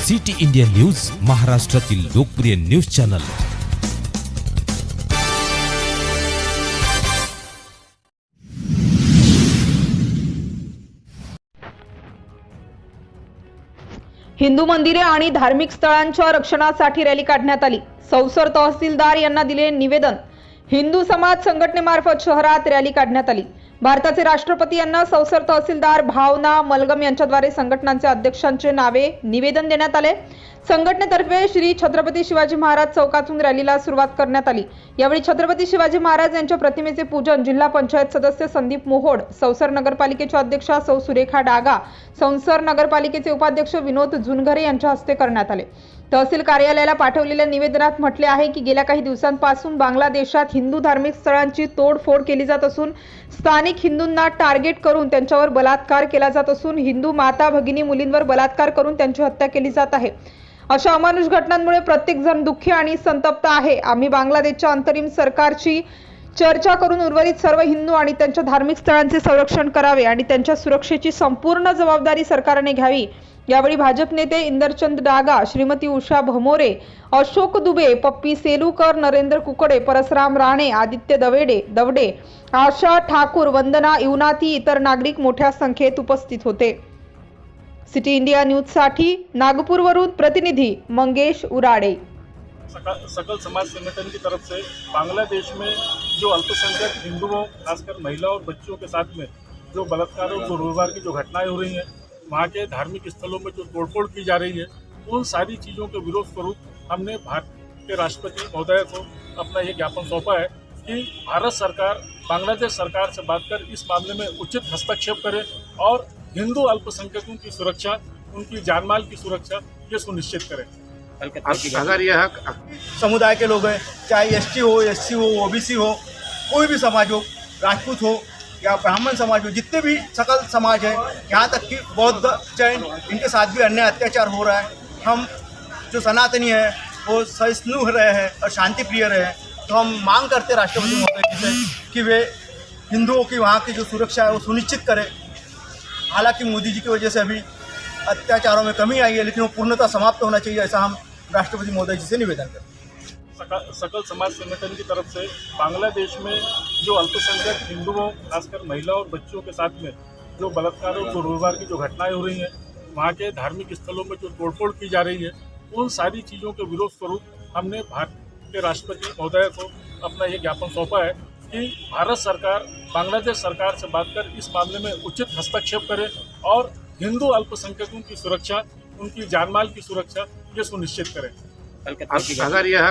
City India news, महाराष्ट्रातील लोकप्रिय news channel. Hindu मंदिरे आणि धार्मिक स्थळांच्या रक्षणासाठी रॅली काढण्यात आली। सौसर तहसीलदार यांना दिले निवेदन। हिंदू समाज संघटनेमार्फत शहरात रॅली काढण्यात आली। भारताचे राष्ट्रपती यांना सौसर तहसीलदार भावना मलगम यांच्याद्वारे संघटनांच्या अध्यक्षांचे नावे निवेदन देण्यात आले। संघटनेतर्फे श्री छत्रपती शिवाजी महाराज चौकातून रॅलीला सुरुवात करण्यात आली। यावेळी छत्रपती शिवाजी महाराज यांच्या प्रतिमेचे पूजन जिल्हा पंचायत सदस्य संदीप मोहोड, सौसर नगरपालिकेचे अध्यक्ष सौ सुरेखा डागा, सौसर नगरपालिकेचे उपाध्यक्ष विनोद जुनघरे यांच्या हस्ते करण्यात आले। तहसील कार्यालयाला पाठवलेल्या निवेदनात म्हटले आहे की गेल्या काही दिवसांपासून बांगलादेशात हिंदू धार्मिक स्थळांची तोडफोड केली जात असून स्थानिक हिंदूंना टार्गेट करून त्यांच्यावर बलात्कार केला जात असून हिंदू माता भगिनी मुलींवर बलात्कार करून त्यांची हत्या केली जात आहे। अशा अमानुष घटनांमुळे प्रत्येक जण दुःखी आणि संतप्त आहे। आम्ही बांगलादेशच्या अंतरिम सरकारची चर्चा करून उर्वरित सर्व हिंदू आणि त्यांच्या धार्मिक स्थळांचे संरक्षण करावे आणि त्यांच्या सुरक्षेची संपूर्ण जबाबदारी सरकारने घ्यावी। यावेळी भाजप नेते इंदरचंद डागा, श्रीमती उषा भमोरे, अशोक दुबे, पप्पी सेलुकर, नरेंद्र कुकडे, परसराम राणे, आदित्य दवडे, आशा ठाकूर, वंदना इवनाती इतर नागरिक मोठ्या संख्येत उपस्थित होते। सिटी इंडिया न्यूज साठी नागपूरवरून प्रतिनिधी मंगेश उराडे। सकल समाज संगठन की तरफ से बांग्लादेश में जो अल्पसंख्यक हिंदुओं, खासकर महिलाओं और बच्चों के साथ में जो बलात्कार और दुर्व्यवहार की जो घटनाएं हो रही हैं, वहाँ के धार्मिक स्थलों में जो तोड़फोड़ की जा रही है, उन सारी चीज़ों के विरोध स्वरूप हमने भारत के राष्ट्रपति महोदय को अपना ये ज्ञापन सौंपा है कि भारत सरकार बांग्लादेश सरकार से बात कर इस मामले में उचित हस्तक्षेप करे और हिंदू अल्पसंख्यकों की सुरक्षा, उनकी जानमाल की सुरक्षा ये सुनिश्चित करें। अगर यह समुदाय के लोग हैं, चाहे एसटी हो, एससी हो, ओबीसी हो, कोई भी समाज हो, राजपूत हो या ब्राह्मण समाज हो, जितने भी सकल समाज है, यहाँ तक कि बौद्ध, जैन, इनके साथ भी अन्याय अत्याचार हो रहा है। हम जो सनातनी है वो सहिष्णु रहे हैं और शांति प्रिय रहे हैं, तो हम मांग करते राष्ट्रपति महोदय जी से कि वे हिंदुओं की वहाँ की जो सुरक्षा है वो सुनिश्चित करें। हालांकि मोदी जी की वजह से अभी अत्याचारों में कमी आई है, लेकिन वो पूर्णतः समाप्त होना चाहिए, ऐसा हम राष्ट्रपति महोदय जी से निवेदन करते हैं। सकल समाज संगठन की तरफ से बांग्लादेश में जो अल्पसंख्यक हिंदुओं, खासकर महिलाओं और बच्चों के साथ में जो बलात्कार और दुर्व्यवहार की जो घटनाएं हो रही हैं, वहाँ के धार्मिक स्थलों में जो तोड़फोड़ की जा रही है, उन सारी चीज़ों के विरोध स्वरूप हमने भारत के राष्ट्रपति महोदय को अपना ये ज्ञापन सौंपा है कि भारत सरकार बांग्लादेश सरकार से बात कर इस मामले में उचित हस्तक्षेप करे और हिंदू अल्पसंख्यकों की सुरक्षा, उनकी जानमाल की सुरक्षा ये सुनिश्चित करें। अगर यह